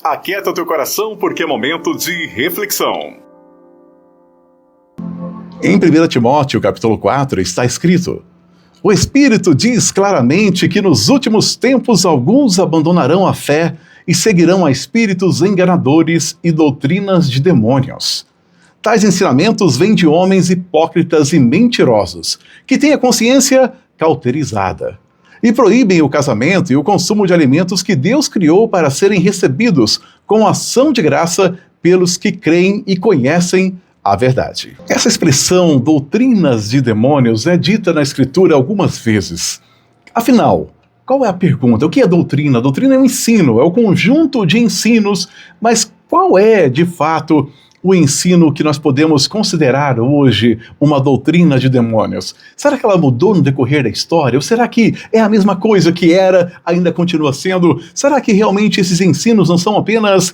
Aquieta o teu coração porque é momento de reflexão. Em 1 Timóteo, capítulo 4, está escrito: o Espírito diz claramente que nos últimos tempos alguns abandonarão a fé e seguirão a espíritos enganadores e doutrinas de demônios. Tais ensinamentos vêm de homens hipócritas e mentirosos, que têm a consciência cauterizada, e proíbem o casamento e o consumo de alimentos que Deus criou para serem recebidos com ação de graça pelos que creem e conhecem a verdade. Essa expressão, doutrinas de demônios, é dita na Escritura algumas vezes. Afinal, qual é a pergunta? O que é doutrina? Doutrina é um ensino, é o conjunto de ensinos, mas qual é, de fato, o ensino que nós podemos considerar hoje uma doutrina de demônios? Será que ela mudou no decorrer da história? Ou será que é a mesma coisa que era, ainda continua sendo? Será que realmente esses ensinos não são apenas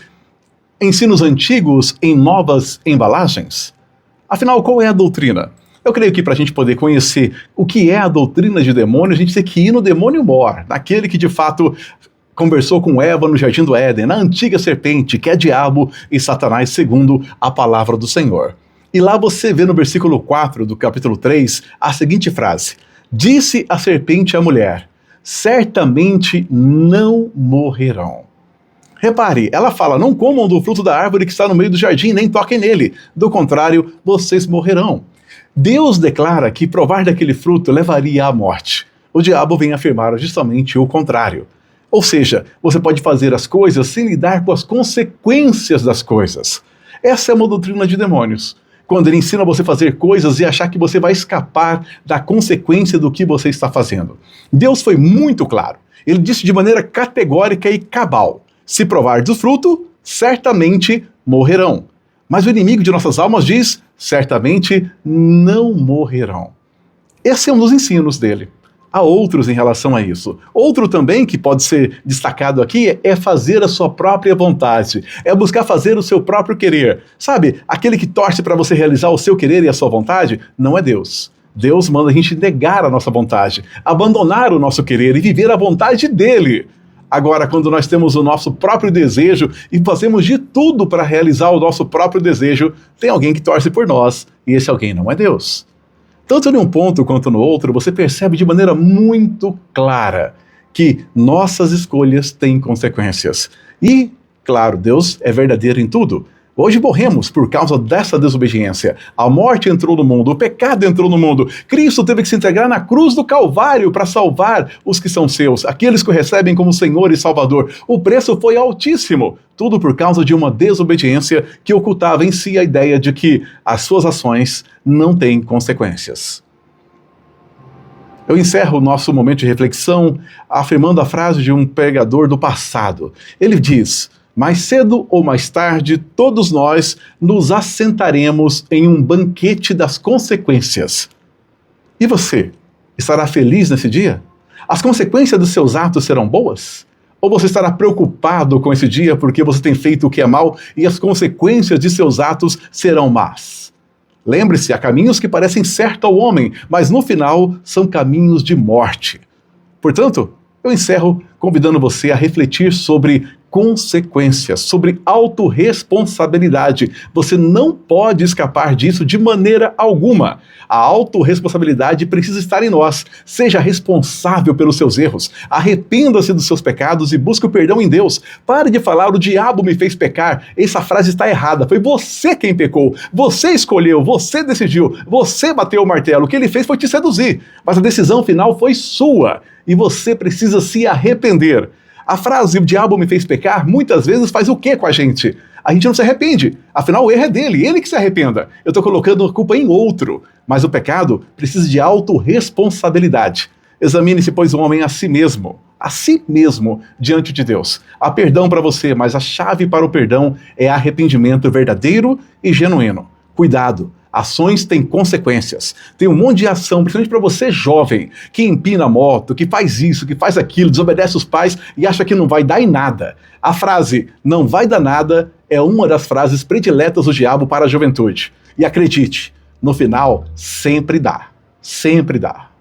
ensinos antigos em novas embalagens? Afinal, qual é a doutrina? Eu creio que para a gente poder conhecer o que é a doutrina de demônios, a gente tem que ir no demônio mor, naquele que de fato conversou com Eva no Jardim do Éden, na antiga serpente, que é diabo e Satanás, segundo a palavra do Senhor. E lá você vê no versículo 4 do capítulo 3 a seguinte frase: disse a serpente à mulher, certamente não morrerão. Repare, ela fala, não comam do fruto da árvore que está no meio do jardim, nem toquem nele, do contrário, vocês morrerão. Deus declara que provar daquele fruto levaria à morte. O diabo vem afirmar justamente o contrário. Ou seja, você pode fazer as coisas sem lidar com as consequências das coisas. Essa é uma doutrina de demônios. Quando ele ensina você a fazer coisas e achar que você vai escapar da consequência do que você está fazendo. Deus foi muito claro. Ele disse de maneira categórica e cabal: se provar do fruto, certamente morrerão. Mas o inimigo de nossas almas diz, certamente não morrerão. Esse é um dos ensinos dele. Há outros em relação a isso. Outro também que pode ser destacado aqui é fazer a sua própria vontade. É buscar fazer o seu próprio querer. Sabe, aquele que torce para você realizar o seu querer e a sua vontade, não é Deus. Deus manda a gente negar a nossa vontade, abandonar o nosso querer e viver a vontade dele. Agora, quando nós temos o nosso próprio desejo e fazemos de tudo para realizar o nosso próprio desejo, tem alguém que torce por nós, e esse alguém não é Deus. Tanto em um ponto quanto no outro, você percebe de maneira muito clara que nossas escolhas têm consequências. E, claro, Deus é verdadeiro em tudo. Hoje morremos por causa dessa desobediência. A morte entrou no mundo, o pecado entrou no mundo. Cristo teve que se entregar na cruz do Calvário para salvar os que são seus, aqueles que o recebem como Senhor e Salvador. O preço foi altíssimo, tudo por causa de uma desobediência que ocultava em si a ideia de que as suas ações não têm consequências. Eu encerro o nosso momento de reflexão afirmando a frase de um pregador do passado. Ele diz: mais cedo ou mais tarde, todos nós nos assentaremos em um banquete das consequências. E você, estará feliz nesse dia? As consequências dos seus atos serão boas? Ou você estará preocupado com esse dia porque você tem feito o que é mal e as consequências de seus atos serão más? Lembre-se, há caminhos que parecem certo ao homem, mas no final são caminhos de morte. Portanto, eu encerro convidando você a refletir sobre consequências, sobre autorresponsabilidade. Você não pode escapar disso de maneira alguma. A autorresponsabilidade precisa estar em nós. Seja responsável pelos seus erros. Arrependa-se dos seus pecados e busque o perdão em Deus. Pare de falar, o diabo me fez pecar. Essa frase está errada. Foi você quem pecou. Você escolheu, você decidiu, você bateu o martelo. O que ele fez foi te seduzir. Mas a decisão final foi sua. E você precisa se arrepender. A frase, o diabo me fez pecar, muitas vezes faz o quê com a gente? A gente não se arrepende. Afinal, o erro é dele, ele que se arrependa. Eu estou colocando a culpa em outro. Mas o pecado precisa de autorresponsabilidade. Examine-se, pois, o homem a si mesmo diante de Deus. Há perdão para você, mas a chave para o perdão é arrependimento verdadeiro e genuíno. Cuidado. Ações têm consequências. Tem um monte de ação, principalmente para você jovem, que empina a moto, que faz isso, que faz aquilo, desobedece os pais e acha que não vai dar em nada. A frase "não vai dar nada" é uma das frases prediletas do diabo para a juventude. E acredite, no final, sempre dá. Sempre dá.